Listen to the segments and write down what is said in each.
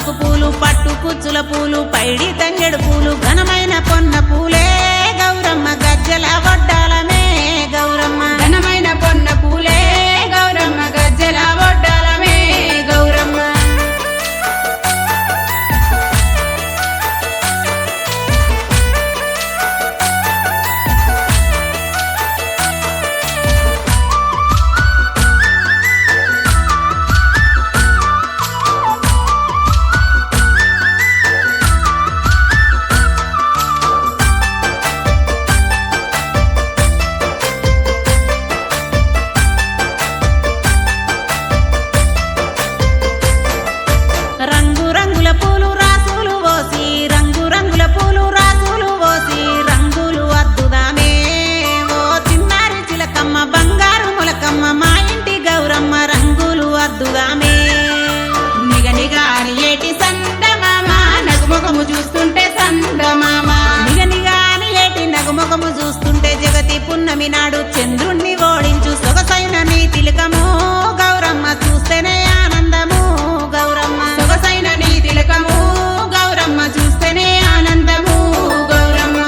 bunk పూలు పట్టు కుచ్చుల పూలు పైడి తంగెడు పూలు ఘనమైన పొన్న పూలే గౌరమ్మ గజ్జల వడ్డాలమే గౌరమ్మ ఘనమైన పొన్న పూలే గౌరమ్మ గజ్జల వడ్డాలమే గౌరమ్మ రంగు రంగుల పూలు రాసులు పోసి రంగు రంగుల పూలు రాసులు పోసి రంగులు అద్దుదామే ఓ చిన్నారి చిలకమ్మ బంగారు ములకమ్మ మా ఇంటి గౌరమ్మ రంగులు అద్దుదామే నిగనిగా అని ఏటి సందమామ నగుముఖము చూస్తుంటే సందమామ నిగనిగాని ఏటి నగుముఖము చూస్తుంటే జగతి పున్నమి నాడు చంద్రుణ్ణి ఓడించు సొగసైన నీ తిలకము గౌరమ్మ చూస్తేనే ఆనందము గౌరమ్మ సొగసైన నీ తిలకము గౌరమ్మ చూస్తేనే ఆనందము గౌరమ్మ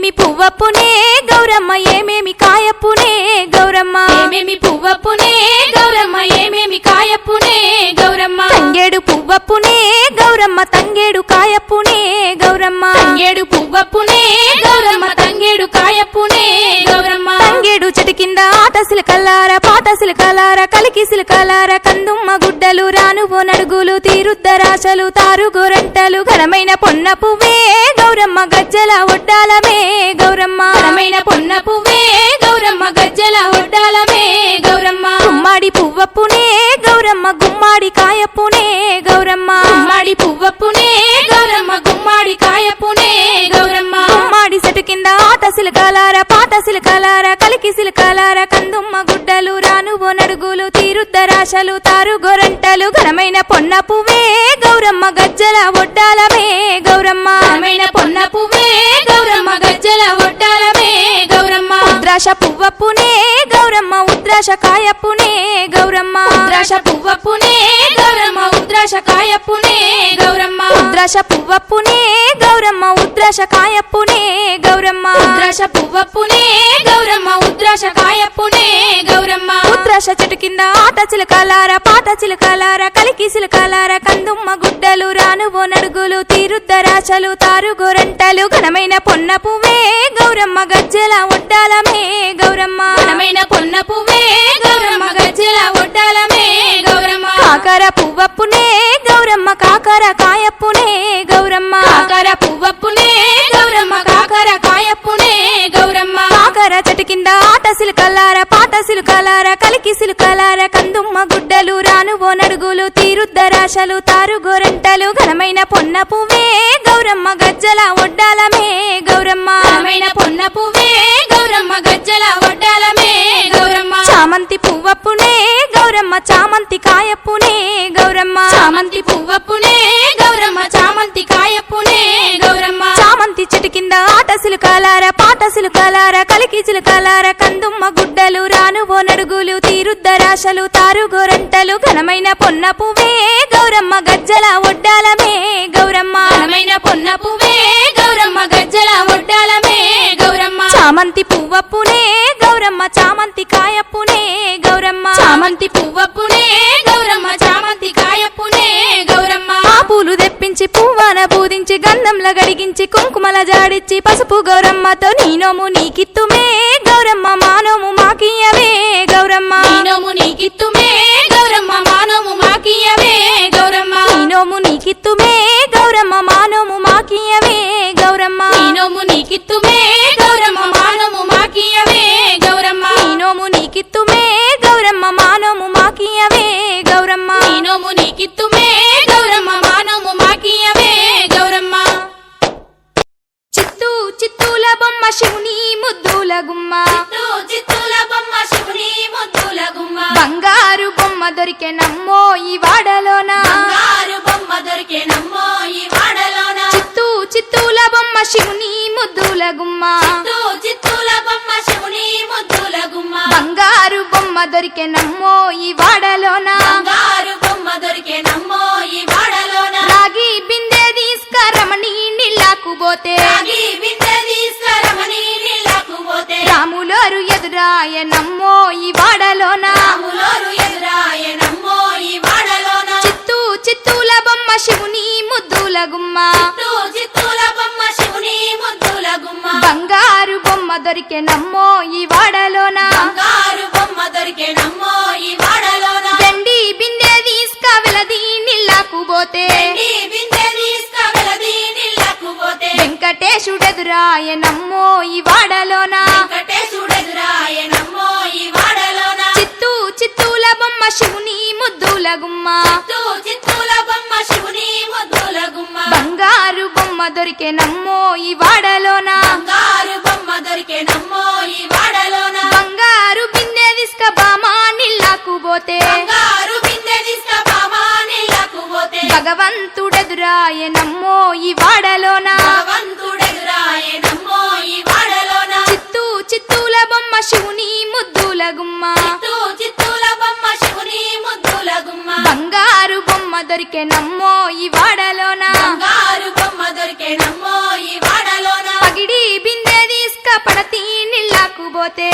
ఏమేమి పువ్వప్పునే గౌరమ్మ ఏమేమి కాయప్పునే గౌరమ్మ ఏమేమి పువ్వప్పునే గౌరమ్మ ఏమేమి కాయప్పునే గౌరమ్మ తంగేడు పువ్వప్పునే గౌరమ్మ తంగేడు కాయప్పునే గౌరమ్మ తంగేడు పువ్వప్పునే గౌరమ్మ తంగేడు కాయప్పునే గౌరమ్మ తంగేడు చెట్టు కింద ఆట సిలకల్లార పాత సిలకలార కలికి సిలకలార కందుమ్మ గుడ్డలు రానువో నడుగులు తీరుద్దరాశలు తారు గోరంటలు ఘనమైన పొన్న పువ్వే గౌరమ్మ గజ్జల ఒడ్డాలమే గౌరమ్మ ఘనమైన పొన్న పువ్వే గౌరమ్మ గజ్జల ఒడ్డాలమే గౌరమ్మ గుమ్మాడి పువ్వప్పునే గౌరమ్మ గుమ్మాడి కాయప్పునే గౌరమ్మ గుమ్మాడి పువ్వప్పునే గౌరమ్మ గుమ్మాడి కాయప్పునే గౌరమ్మ గుమ్మాడి చెట్టు కింద ఆట సిలకలార పాత సిలకలార కలికి సిలకలార కందుమ్మ గుడ్డలు రానువో నడుగులు తీరుద్దరాశలు తారు గోరంటలు ఘనమైన పొన్న పువ్వే గౌరమ్మ గజ్జల ఒడ్డాలమే గౌరమ్మ ఘనమైన పొన్న పువ్వే గౌరమ్మ గజ్జల ఒడ్డాలమే గౌరమ్మ ఉద్రాశ పువ్వప్పునే గౌరమ్మ ఉద్రాశ కాయప్పునే గౌరమ్మ ఉద్రాశ పువ్వప్పునే గౌరమ్మ ఉద్రాశ కాయప్పునే గౌరమ్మ ఉద్రాశ పువ్వప్పునే గౌరమ్మ ఉద్రాశ కాయప్పునే గౌరమ్మ ఉద్రాశ పువ్వప్పునే గౌరమ్మ ఉద్రాశ కాయప్పునే గౌరమ్మ ఉద్రాశ చెట్టు కింద ఆట చిలకలార పాత చిలకలార కలికి సిలకలార కందుమ్మ గుడ్డలు రానువో నడుగులు తీరుద్దరాశలు తారు గోరంటలు ఘనమైన పొన్న పువ్వే గౌరమ్మ గజ్జల ఒడ్డాలమే గౌరమ్మ ఘనమైన పొన్న పువ్వే గౌరమ్మ గజ్జల ఒడ్డాలమే గౌరమ్మ కాకర పువ్వప్పునే గౌరమ్మ కాకర కాయప్పునే గౌరమ్మ కాకర పువ్వప్పునే గౌరమ్మ కాకర కాయప్పునే గౌరమ్మ కాకర చెట్టు కింద ఆట సిలకలార పాత సిలకలార కలికి సిలకలార కందుమ్మ గుడ్డలు రానువో నడుగులు తీరుద్దరాశలు తారు గోరంటలు ఘనమైన పొన్న పువ్వే గౌరమ్మ గజ్జల ఒడ్డాలమే గౌరమ్మ ఘనమైన పొన్న పువ్వే గౌరమ్మ గజ్జల ఒడ్డాలమే గౌరమ్మ చామంతి పువ్వప్పునే గౌరమ్మ చామంతి కాయప్పునే గౌరమ్మ చామంతి పువ్వప్పునే గౌరమ్మ చామంతి కాయప్పునే గౌరమ్మ చామంతి చెట్టు కింద ఆట సిలకలార పాత సిలకలార కలికి చిలకలార కందుమ్మ గుడ్డలు రానువో నడుగులు తీరుద్దరాశలు తారు గోరంటలు ఘనమైన పొన్న పువ్వే గౌరమ్మ గజ్జల ఒడ్డాలమే గౌరమ్మ ఘనమైన పొన్న పువ్వే గౌరమ్మ గజ్జల ఒడ్డాలమే గౌరమ్మ చామంతి పువ్వప్పునే గౌరమ్మ చామంతి కాయప్పునే గౌరమ్మ చామంతి పువ్వప్పునే గౌరమ్మ చామంతి కాయప్పునే గౌరమ్మ ఆ పూలు తెప్పించి పువ్వాన బూదించి గంధంల గడిగించి కుంకుమల జాడిచ్చి పసుపు గౌరమ్మతో నీనోము నీకిత్తుమే గౌరమ్మ మానోము మాకియవే గౌరమ్మ నీనోము నీకిత్తుమే గౌరమ్మ మానోము మాకియవే గౌరమ్మ నీనోము నీకిత్తుమే గౌరమ్మ మానోము మాకియవే గౌరమ్మ నీనోము నీకిత్తుమే గౌరమ్మ మానోము మాకియవే గౌరమ్మ నీనోము నీకిత్తుమే గౌరమ్మ మానోము మాకియవే గౌరమ్మ నీనోము నీకిత్తుమే గౌరమ్మ మానోము మాకియవే గౌరమ్మ చిత్తూ చిత్తూల బొమ్మ శివుని ముద్దుల గుమ్మ చిత్తూల బొమ్మ శివుని ముద్దుల గుమ్మ బంగారు బొమ్మ దొరికే నమ్మో ఈ వాడలోన బంగారు బొమ్మ దొరికే నమ్మో ఈ వాడలోన చిత్తూల బొమ్మ శివుని ముద్దుల గుమ్మ చిత్తూల బొమ్మ శివుని ముద్దుల గుమ్మ బంగారు బొమ్మ దొరికే నమ్మో ఈ వాడలోన బంగారు బొమ్మ దొరికే నమ్మో ఈ వాడలోన రాగి బిందె తీసుకరమణి నీళ్ళకు పోతే రాగి బిందె తీసుకురమని నీళ్ళకు పోతే రాములోరు ఎదురాయ నమ్మో ఈ వాడలోన రాములోరు ఎదురాయ నమ్మో ఈ వాడలోన చిత్తూల బొమ్మ శివుని ముద్దుల గుమ్మ చిత్తూల బొమ్మ శివుని ముద్దుల గుమ్మ బంగారు బొమ్మ దొరికే నమ్మో ఈ వాడలోన బంగారు బొమ్మ దొరికే నమ్మో ఈ వాడలోన వెండి బిందె తీసుకవెలది నీళ్ళకు పోతే ఈ బిందె తీసుకువెలది నీళ్ళకు పోతే వెంకటేశుడెదురాయ నమ్మో ఈ వాడలోన వెంకటేశుడెదురాయ నమ్మో ఈ వాడలోన చిత్తూల బొమ్మ శివుని ముద్దుల గుమ్మ చిత్తూల బొమ్మ శివుని ముద్దుల గుమ్మ బంగారు బొమ్మ దొరికే నమ్మో ఈ వాడలోన బంగారు బొమ్మ దొరికే నమ్మో ఈ వాడలోన బంగారు బిందె తీసుక బామా నీళ్ళకు పోతే బంగారు బిందె తీసుకువా నీళ్ళకు పోతే భగవంతుడెదురాయ నమ్మో ఈ వాడలోన భగవంతుడెదురాయ నమ్మో ఈ వాడలోన చిత్తూల బొమ్మ శివుని ముద్దుల గుమ్మ చిత్తూల బొమ్మ శివుని ముద్దుల గుమ్మ బంగారు బొమ్మ దొరికే నమ్మో ఈ వాడలోన బంగారు బొమ్మ దొరికే నమ్మో ఈ వాడలోన పగిడి బిందె పోతే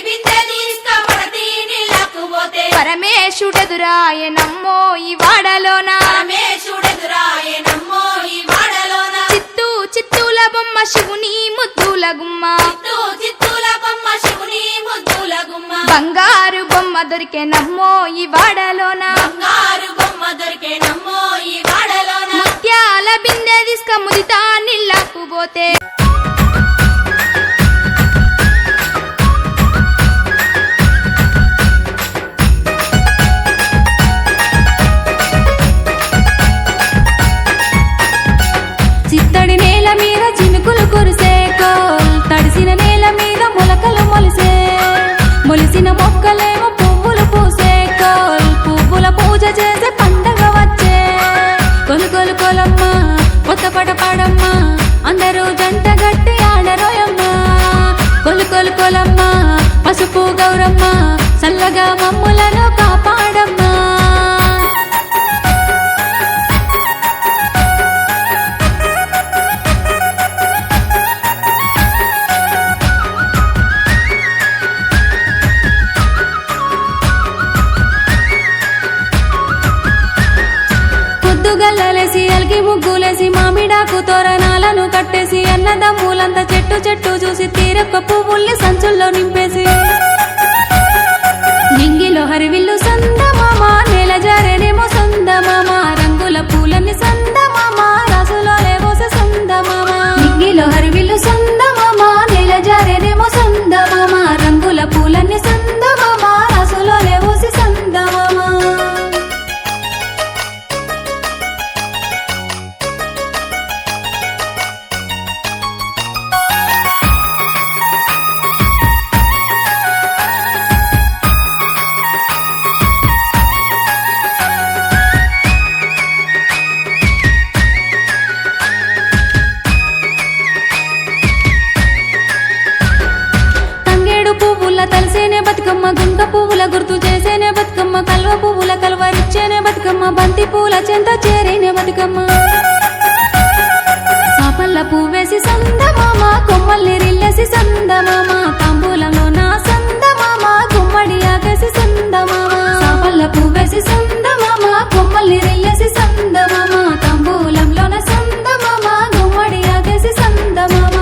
బిందె తీసుకపోతే నీళ్ళకు పోతే పరమేశుడెదురాయనమ్మో ఈ వాడలోన రమేశుడెదురాయనమ్మో ఈ వాడలోన చిత్తూల బొమ్మ శివుని ముద్దుల గుమ్మ చిత్తూల బొమ్మ శివుని ముద్దుల గుమ్మ బంగారు బొమ్మ దొరికేనమ్మో ఈ వాడలోన బంగారు బొమ్మ దొరికేనమ్మో ఈ వాడలోన ముత్యాల బిందె తీసుక ముదితా నీళ్ళకు పోతే చిత్తడి నేల మీద చినుకులు కురిసే కోల్ తడిసిన నేల మీద మొలకలు మొలిసిన మొక్కలేమో పువ్వులు పూసే కోల్ పువ్వుల పూజ చేసే పండగ వచ్చే కొలు కొలమ్మ కొత్త పడమ్మ అందరూ జంట గట్టి ఆడరోయమ్మ కొలు కొలమ్మ పసుపు గౌరమ్మ చల్లగా మమ్ములను కాపాడమ్మా గల్లలేసి అల్గి ముగ్గులేసి మామిడాకు తోరణాలను కట్టేసి అన్నదమ్ములంతా చెట్టు చూసి తీరొక్క పువ్వుల్ని సంచుల్లో నింపేసి నింగిలో హరివిల్లు సందమామ నేల జారేనేమో సందమామ రంగుల పూలన్నీ సందమామ రాసులో లేవోసే సందమామ నింగిలో హరివిల్లు సందమామ నేల జారేనేమో సందమామ రంగుల పూలన్నీ సందమామ రాసులో లేవోసే సందమామ తలసేనే బతుకమ్మ గుంక పువ్వుల గుర్తు చేసేనే బతుకమ్మ కల్వ పువ్వుల కల్వరిచ్చేనే బతుకమ్మ బంతి పూల చెంత చేరేనే బతుకమ్మ సాపల్ల పువ్వేసి సందమామ కొమ్మల్ని రిల్లేసి సందమామ తాంబూలంలో నా సందమామ గుమ్మడి ఆకేసి సందమామ సాపల్ల పువ్వేసి సందమామ కొమ్మల్ని రిల్లేసి సందమామ తాంబూలంలో నా సందమామ గుమ్మడి ఆకేసి సందమామ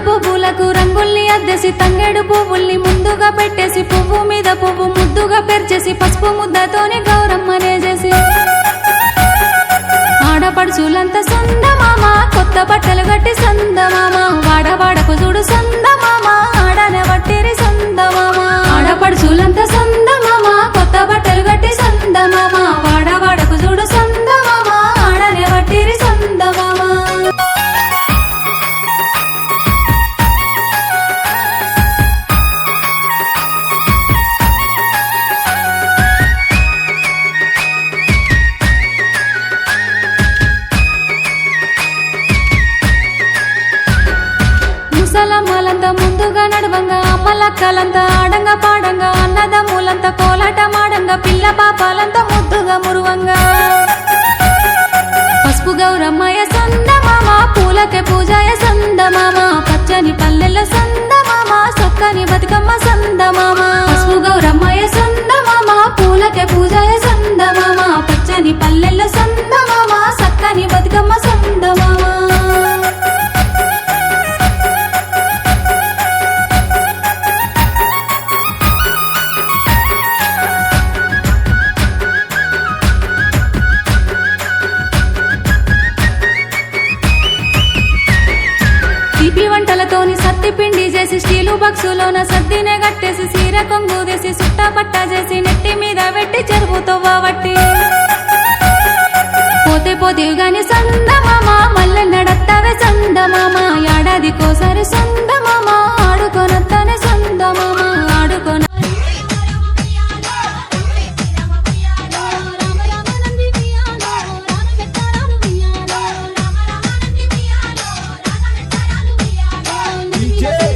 పువ్వులకు రంగుల్ని అద్దేసి తంగేడు పువ్వుల్ని ముందుగా పెట్టేసి పువ్వు మీద పువ్వు ముద్దుగా పెర్చేసి పసుపు ముద్దతోని గౌరమ్మనే చేసి ఆడపడుచులంతా సందమామ కొత్త బట్టలు కట్టి సందమామ వాడవాడకు చూడు సందమామ ఆడనే వట్టిరి సందమామ ఆడపడుచులంతా సందమామ కొత్త బట్టలు కట్టి సందమామ వాడవాడకు చూడు సందమామ ఆడనే వట్టిరి సందమామ ముసలమ్మలంతా ముందుగా నడవంగా అమ్మలక్కలంతా ఆడంగా పాడంగా అన్నదమ్ములంతా కోలాట మాడంగా పిల్ల పాపాలంతా ముద్దుగా మురువంగా పసుపు గౌరమ్మయ సందమామ పూలకే పూజాయ సందమామ పచ్చని పల్లెల సందమామ సక్కని బతుకమ్మ సందమామ పసుపు గౌరమ్మయ సందమామ పూలకే పూజాయ సందమామ పచ్చని పల్లెల సందమామ సక్కని బతుకమ్మ సందమామ వంటలతోని సత్తి పిండి చేసి స్టీలు బాక్సులోన సద్దినే కట్టేసి సీర కొంగు తీసి సుట్టా పట్టా చేసి నెట్టి మీద పెట్టి చెరుపుతో వట్టి పోతే గాని సందమామ మల్లె నడత్తావే సందమామ ఏడాదికోసారి సందమామ ఆడుకొనొత్తానే సందమామ ఆడుకొన DJ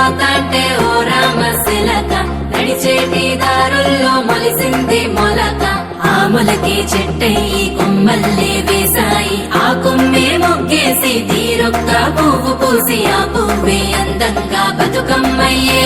పోతాంటే ఓ రామ శిలక నడిచేటి దారుల్లో మొలిసింది మొలక ఆ మొలకే చెట్టయి కొమ్మల్లే వేసాయి ఆ కొమ్మే మొగ్గేసి తీరొక్క పువ్వు పూసి ఆ పువ్వే అందంగా బతుకమ్మయ్యే